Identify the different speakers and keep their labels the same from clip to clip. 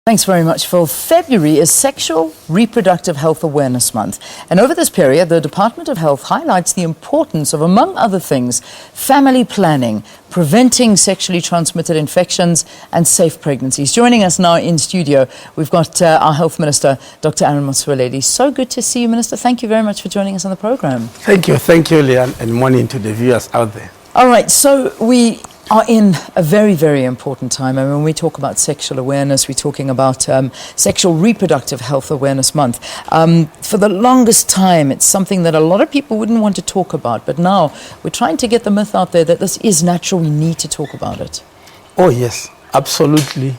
Speaker 1: Thanks very much, Phil. February is Sexual Reproductive Health Awareness Month. And over this period, the Department of Health highlights the importance of, among other things, family planning, preventing sexually transmitted infections and safe pregnancies. Joining us now in studio, we've got our Health Minister, Dr. Motsoaledi. So good to see you, Minister. Thank you very much for joining us on the program.
Speaker 2: Thank you, Leanne, and morning to the viewers out there.
Speaker 1: All right, so we are in a very, very important time. And when we talk about sexual awareness, we're talking about Sexual Reproductive Health Awareness Month. For the longest time, it's something that a lot of people wouldn't want to talk about. But now we're trying to get the myth out there that this is natural. We need to talk about it.
Speaker 2: Oh, yes, absolutely.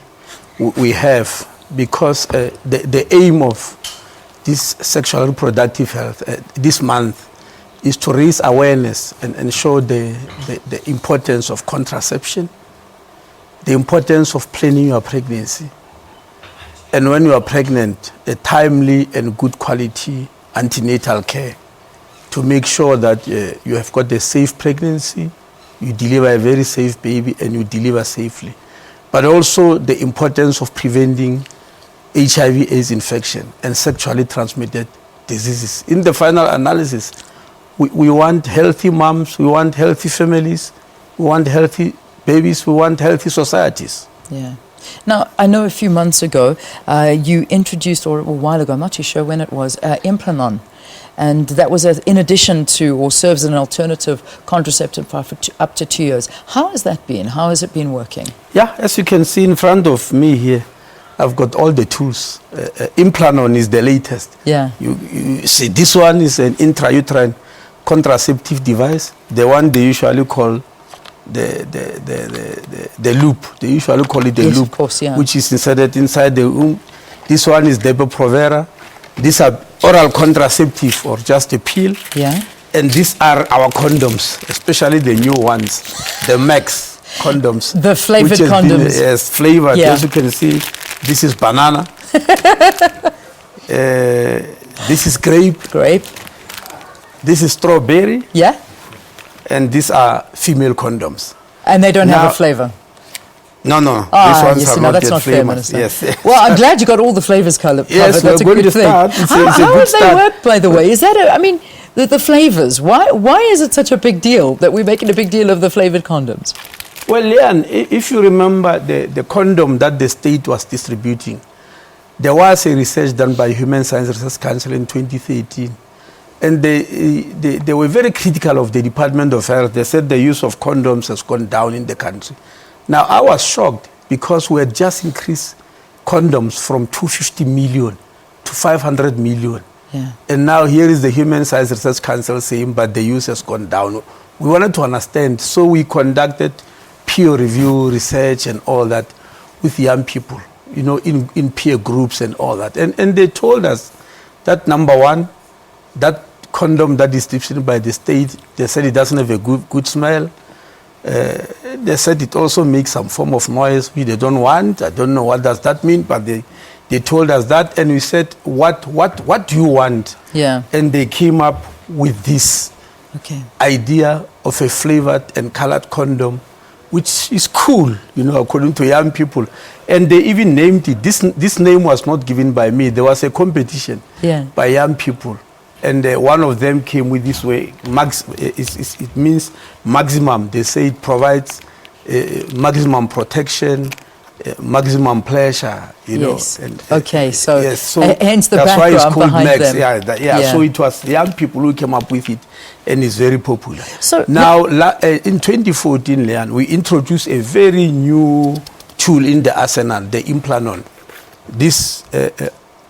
Speaker 2: We have, because the aim of this sexual reproductive health this month is to raise awareness and show the importance of contraception, the importance of planning your pregnancy, and when you are pregnant, a timely and good quality antenatal care to make sure that you have got a safe pregnancy, you deliver a very safe baby, and you deliver safely. But also the importance of preventing HIV/AIDS infection and sexually transmitted diseases. In the final analysis, we want healthy moms, we want healthy families, we want healthy babies, we want healthy societies.
Speaker 1: Yeah. Now, I know a few months ago you introduced, or a while ago, I'm not too sure when it was, Implanon. And that was in addition to, or serves as an alternative contraceptive for up to 2 years. How has that been? How has it been working?
Speaker 2: Yeah, as you can see in front of me here, I've got all the tools. Implanon is the latest.
Speaker 1: Yeah.
Speaker 2: You see, this one is an intrauterine contraceptive device, the one they usually call the loop. They usually call it the
Speaker 1: yes,
Speaker 2: loop,
Speaker 1: of course, yeah.
Speaker 2: which is inserted inside the womb. This one is Depo-Provera. These are oral contraceptive or just a pill.
Speaker 1: Yeah.
Speaker 2: And these are our condoms, especially the new ones, the Max condoms.
Speaker 1: The flavored condoms.
Speaker 2: Yes, flavored.
Speaker 1: Yeah.
Speaker 2: As you can see, this is banana. This is grape.
Speaker 1: Grape.
Speaker 2: This is strawberry.
Speaker 1: Yeah.
Speaker 2: And these are female condoms.
Speaker 1: And they don't have a flavor?
Speaker 2: No.
Speaker 1: Ah,
Speaker 2: these ones
Speaker 1: yes,
Speaker 2: are
Speaker 1: no,
Speaker 2: not
Speaker 1: that's
Speaker 2: yet
Speaker 1: not
Speaker 2: flavored.
Speaker 1: fair,
Speaker 2: Yes.
Speaker 1: Well, I'm glad you got all the flavors covered.
Speaker 2: Yes,
Speaker 1: that's a good thing.
Speaker 2: How
Speaker 1: have they worked, by the way? Is that the flavors? Why is it such a big deal that we're making a big deal of the flavored condoms?
Speaker 2: Well, Leanne, if you remember the condom that the state was distributing, there was a research done by Human Science Research Council in 2013. And they were very critical of the Department of Health. They said the use of condoms has gone down in the country. Now, I was shocked because we had just increased condoms from 250 million to 500 million.
Speaker 1: Yeah.
Speaker 2: And now here is the Human Science Research Council saying, but the use has gone down. We wanted to understand, so we conducted peer review research and all that with young people, in peer groups and all that. And they told us that, number one, that condom that is distributed by the state, they said it doesn't have a good smell. They said it also makes some form of noise which they don't want. I don't know what does that mean, but they told us that, and we said, what do you want?
Speaker 1: Yeah.
Speaker 2: And they came up with this idea of a flavored and colored condom, which is cool, according to young people. And they even named it. This name was not given by me. There was a competition by young people. And one of them came with this way. It means maximum. They say it provides maximum protection, maximum pleasure.
Speaker 1: Yes.
Speaker 2: And,
Speaker 1: so hence the
Speaker 2: that's
Speaker 1: background
Speaker 2: why it's called
Speaker 1: behind
Speaker 2: Max.
Speaker 1: them.
Speaker 2: Yeah. So it was young people who came up with it, and it's very popular.
Speaker 1: So
Speaker 2: now, in 2014, Leanne, we introduced a very new tool in the arsenal, the Implanon. This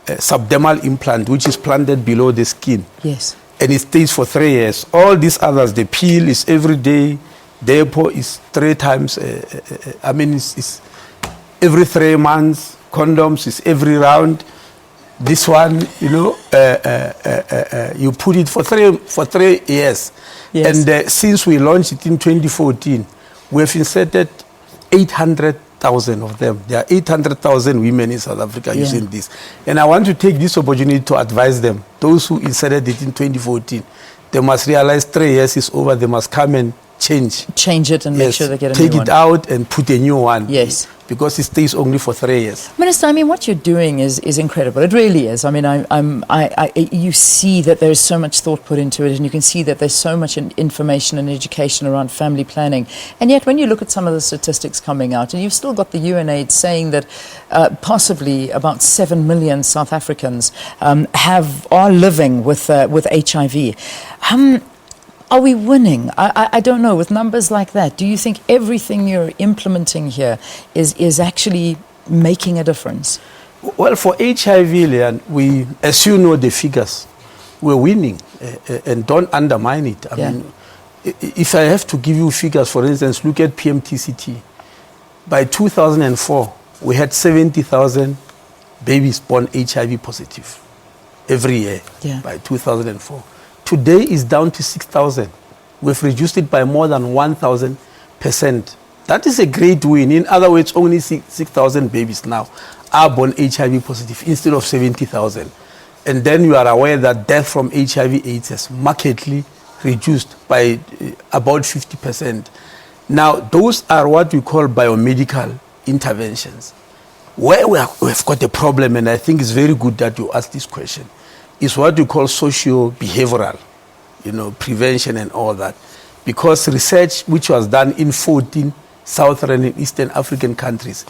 Speaker 2: subdermal implant, which is planted below the skin.
Speaker 1: Yes.
Speaker 2: And it stays for 3 years. All these others, the peel is every day, the Depo is 3 times, it's every 3 months, condoms is every round. This one, you put it for 3 years.
Speaker 1: Yes.
Speaker 2: And since we launched it in 2014, we have inserted 800,000 of them. There are 800,000 women in South Africa using this. And I want to take this opportunity to advise them, those who inserted it in 2014, they must realize 3 years is over. They must come and change
Speaker 1: it and make sure they get a
Speaker 2: take
Speaker 1: new
Speaker 2: it
Speaker 1: one.
Speaker 2: out and put a new one.
Speaker 1: Yes.
Speaker 2: because it stays only for 3 years.
Speaker 1: Minister, I mean, what you're doing is incredible. It really is. I mean, you see that there's so much thought put into it, and you can see that there's so much information and education around family planning. And yet, when you look at some of the statistics coming out, and you've still got the UNAIDS saying that possibly about 7 million South Africans are living with HIV. Are we winning? I don't know. With numbers like that, do you think everything you're implementing here is actually making a difference?
Speaker 2: Well, for HIV, Leanne, we, as you know the figures, we're winning, and don't undermine it. I mean, if I have to give you figures, for instance, look at PMTCT. By 2004, we had 70,000 babies born HIV positive every year by 2004. Today is down to 6,000. We've reduced it by more than 1,000%. That is a great win. In other words, only 6,000 babies now are born HIV positive instead of 70,000. And then you are aware that death from HIV/AIDS has markedly reduced by about 50%. Now, those are what we call biomedical interventions. Where we've got a problem, and I think it's very good that you ask this question, is what we call socio-behavioral, prevention and all that. Because research which was done in 14 Southern and Eastern African countries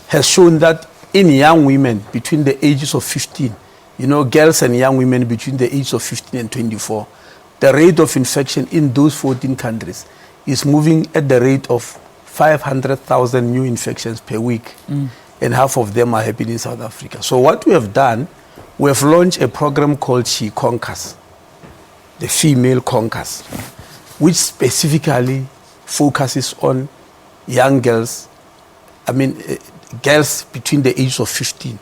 Speaker 2: has shown that in young women between the ages of 15, girls and young women between the ages of 15 and 24, the rate of infection in those 14 countries is moving at the rate of 500,000 new infections per week. And half of them are happening in South Africa. So what we have done, we have launched a program called She Conquers, the Female Conquers, which specifically focuses on young girls, girls between the age of 15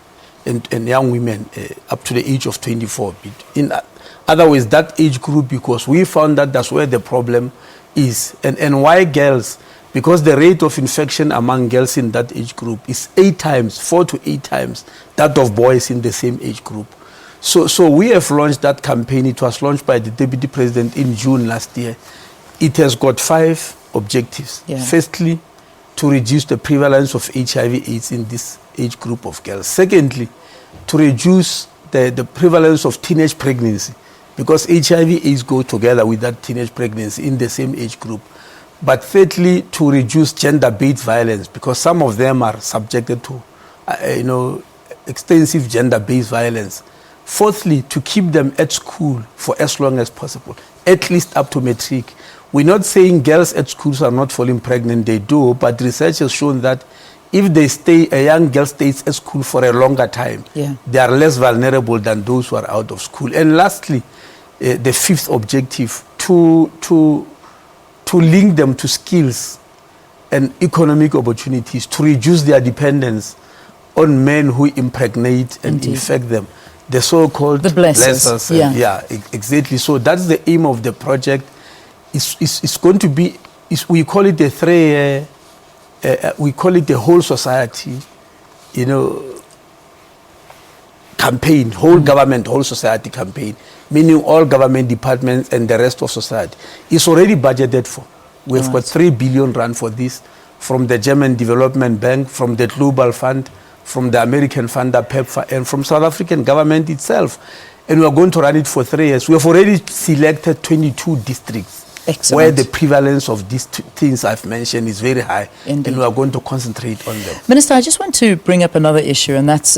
Speaker 2: and young women up to the age of 24. In other words, that age group, because we found that that's where the problem is. And why girls? Because the rate of infection among girls in that age group is 4 to 8 times that of boys in the same age group. So we have launched that campaign. It was launched by the Deputy President in June last year. It has got 5 objectives. Firstly, to reduce the prevalence of HIV/AIDS in this age group of girls. Secondly, to reduce the prevalence of teenage pregnancy, because HIV/AIDS go together with that teenage pregnancy in the same age group. But thirdly, to reduce gender-based violence, because some of them are subjected to, extensive gender-based violence. Fourthly, to keep them at school for as long as possible, at least up to matric. We're not saying girls at schools are not falling pregnant, they do, but research has shown that if a young girl stays at school for a longer time, they are less vulnerable than those who are out of school. And lastly, the 5th objective, to link them to skills and economic opportunities, to reduce their dependence on men who impregnate and infect them. The so-called blessers. Exactly. So that's the aim of the project. It's going to be, we call it a 3-year, we call it the whole society, campaign, whole government, whole society campaign, meaning all government departments and the rest of society. It's already budgeted for. We've got 3 billion rand for this from the German Development Bank, from the Global Fund, from the American funder PEPFAR, and from South African government itself. And we are going to run it for 3 years. We have already selected 22 districts. Excellent. Where the prevalence of these things I've mentioned is very high. Indeed. And we are going to concentrate on them.
Speaker 1: Minister, I just want to bring up another issue, and that's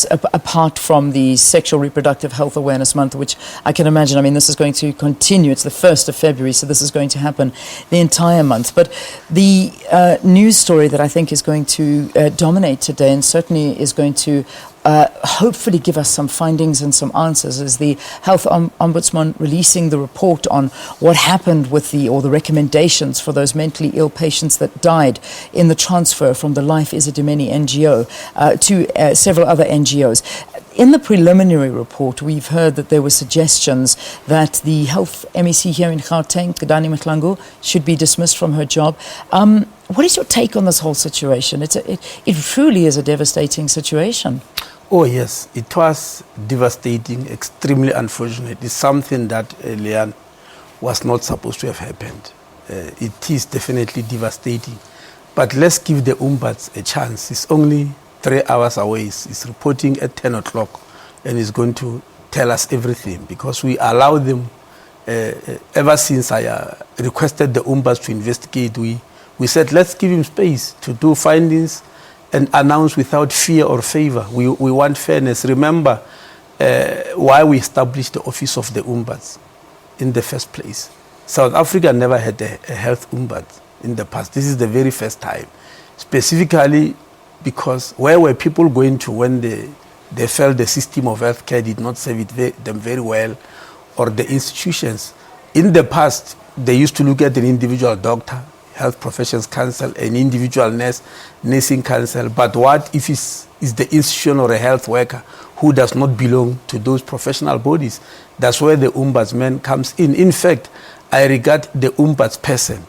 Speaker 1: apart from the Sexual Reproductive Health Awareness Month, which I can imagine, this is going to continue. It's the 1st of February, so this is going to happen the entire month. But the news story that I think is going to dominate today, and certainly is going to hopefully give us some findings and some answers, is the Health Ombudsman releasing the report on what happened with the recommendations for those mentally ill patients that died in the transfer from the Life Isidimeni NGO to several other NGOs. In the preliminary report, we've heard that there were suggestions that the health MEC here in Gauteng, Kedani Mhlangu, should be dismissed from her job. What is your take on this whole situation? It truly is a devastating situation.
Speaker 2: Oh yes, it was devastating, extremely unfortunate. It's something that, was not supposed to have happened. It is definitely devastating. But let's give the ombuds a chance. It's only 3 hours away. It's reporting at 10 o'clock and it's going to tell us everything, because we allow them, ever since I requested the ombuds to investigate, we said let's give him space to do findings and announce without fear or favor. We want fairness. Remember why we established the office of the ombuds in the first place. South Africa never had a health ombud in the past. This is the very first time, specifically because where were people going to when they felt the system of healthcare did not serve them very well, or the institutions? In the past, they used to look at an individual doctor, health professions council, an individual nurse, nursing council. But what if it's the institution or a health worker who does not belong to those professional bodies? That's where the ombudsman comes in. In fact, I regard the ombudsperson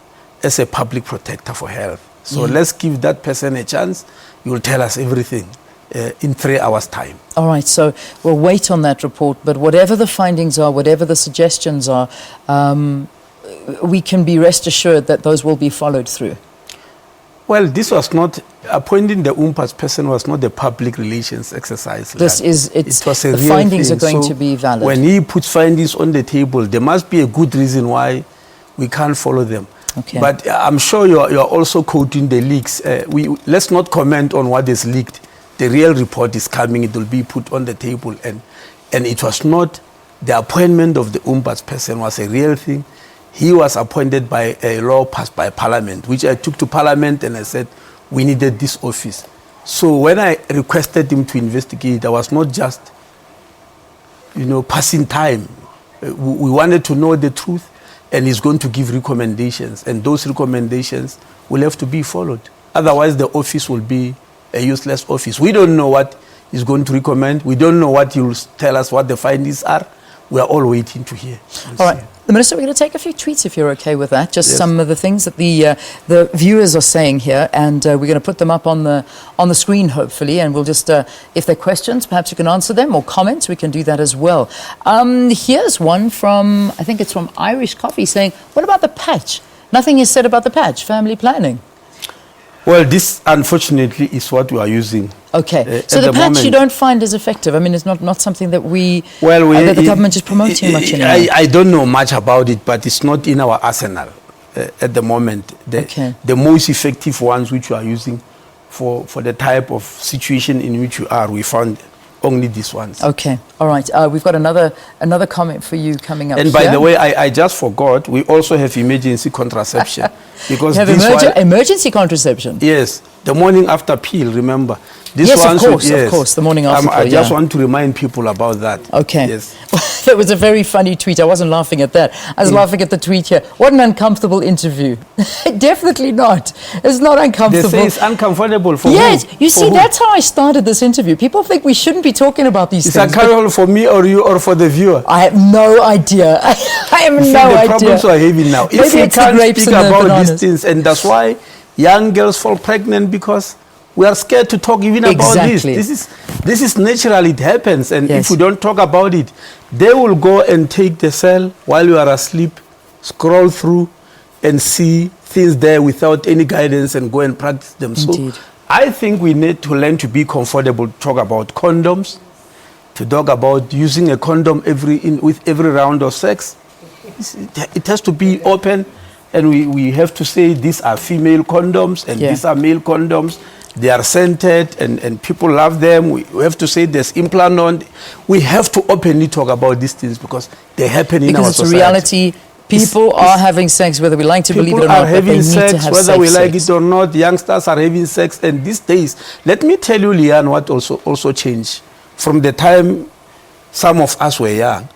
Speaker 2: as a public protector for health. So let's give that person a chance. You will tell us everything in 3 hours' time.
Speaker 1: All right, so we'll wait on that report. But whatever the findings are, whatever the suggestions are, we can be rest assured that those will be followed through.
Speaker 2: Well, this was not, appointing the ombudsperson was not a public relations exercise.
Speaker 1: This is,
Speaker 2: it was a
Speaker 1: the
Speaker 2: real
Speaker 1: findings
Speaker 2: thing.
Speaker 1: are going
Speaker 2: So
Speaker 1: to be valid.
Speaker 2: when he puts findings on the table, there must be a good reason why we can't follow them.
Speaker 1: Okay.
Speaker 2: But I'm sure you're also quoting the leaks. Let's not comment on what is leaked. The real report is coming. It will be put on the table. And it was not, the appointment of the ombudsperson was a real thing. He was appointed by a law passed by Parliament, which I took to Parliament and I said, we needed this office. So when I requested him to investigate, I was not just, passing time. We wanted to know the truth, and he's going to give recommendations, and those recommendations will have to be followed. Otherwise, the office will be a useless office. We don't know what he's going to recommend. We don't know what he will tell us, what the findings are. We are all waiting to hear.
Speaker 1: All right. The Minister, we're going to take a few tweets if you're okay with that. Just
Speaker 2: Yes.
Speaker 1: some of the things that the viewers are saying here, and we're going to put them up on the screen, hopefully, and we'll just, if they're questions, perhaps you can answer them, or comments, we can do that as well. Here's one from, I think it's from Irish Coffee, saying, what about the patch? Nothing is said about the patch, family planning.
Speaker 2: Well, this, unfortunately, is what we are using.
Speaker 1: Okay, so the patch
Speaker 2: moment.
Speaker 1: you don't find as effective? I mean, it's not something that
Speaker 2: that
Speaker 1: the government is promoting much anymore.
Speaker 2: I don't know much about it, but it's not in our arsenal at the moment. The most effective ones which we are using for the type of situation in which we are, we found only these ones.
Speaker 1: Okay, all right. We've got another comment for you coming up.
Speaker 2: And by the way, I just forgot, we also have emergency contraception. Because
Speaker 1: you have emergency contraception?
Speaker 2: Yes, the morning after pill, remember.
Speaker 1: Yes, of course, the morning after pill,
Speaker 2: I just want to remind people about that.
Speaker 1: Okay.
Speaker 2: Yes.
Speaker 1: That was a very funny tweet. I wasn't laughing at that. I was laughing at the tweet here. What an uncomfortable interview. Definitely not. It's not uncomfortable.
Speaker 2: They say it's uncomfortable for
Speaker 1: Yes,
Speaker 2: who?
Speaker 1: you see, that's how I started this interview. People think we shouldn't be talking about these things.
Speaker 2: Is that uncomfortable for me or you or for the viewer?
Speaker 1: I have no idea. I have no idea.
Speaker 2: The problems we are having now.
Speaker 1: Maybe
Speaker 2: if we
Speaker 1: it's the
Speaker 2: can't
Speaker 1: grapes
Speaker 2: speak
Speaker 1: and the
Speaker 2: about
Speaker 1: bananas.
Speaker 2: these things, and that's why young girls fall pregnant, because we are scared to talk even about this. This is natural, it happens. And if we don't talk about it, they will go and take the cell while you are asleep, scroll through and see things there without any guidance and go and practice them.
Speaker 1: Indeed.
Speaker 2: So I think we need to learn to be comfortable to talk about condoms, to talk about using a condom with every round of sex. It has to be open, and we have to say these are female condoms and these are male condoms. They are scented and people love them. We have to say there's implant on. We have to openly talk about these things because they happen in our society.
Speaker 1: Because it's a reality. People are having sex, whether we like to believe it or not, but they need to have
Speaker 2: whether we like
Speaker 1: sex.
Speaker 2: it or not. Youngsters are having sex, and these days, let me tell you, Leanne, what also changed. From the time some of us were young,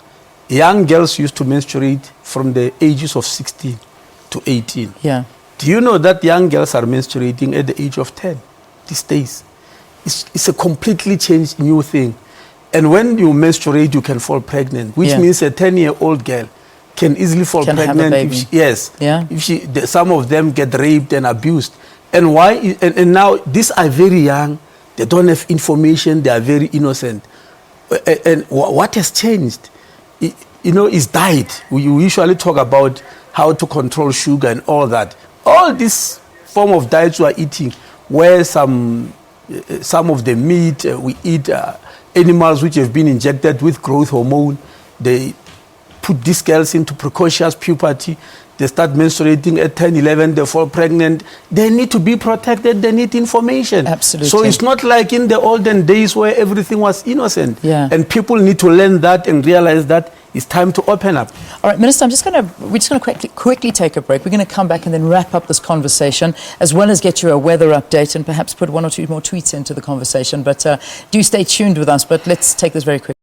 Speaker 2: young girls used to menstruate from the ages of 16 to 18.
Speaker 1: Yeah.
Speaker 2: Do you know that young girls are menstruating at the age of 10 these days? It's a completely changed new thing. And when you menstruate, you can fall pregnant, which means a 10-year-old girl can easily fall pregnant.
Speaker 1: Have a baby.
Speaker 2: If some of them get raped and abused. And why? And now these are very young. They don't have information. They are very innocent. And what has changed, is diet. We usually talk about how to control sugar and all that. All these form of diets we are eating, where some of the meat we eat, animals which have been injected with growth hormone, they put these girls into precocious puberty. They start menstruating at 10, 11, they fall pregnant. They need to be protected, they need information.
Speaker 1: Absolutely.
Speaker 2: So it's not like in the olden days where everything was innocent.
Speaker 1: Yeah.
Speaker 2: And people need to learn that and realize that it's time to open up.
Speaker 1: All right, Minister, we're just going to quickly take a break. We're going to come back and then wrap up this conversation, as well as get you a weather update and perhaps put one or two more tweets into the conversation. But do stay tuned with us. But let's take this very quickly.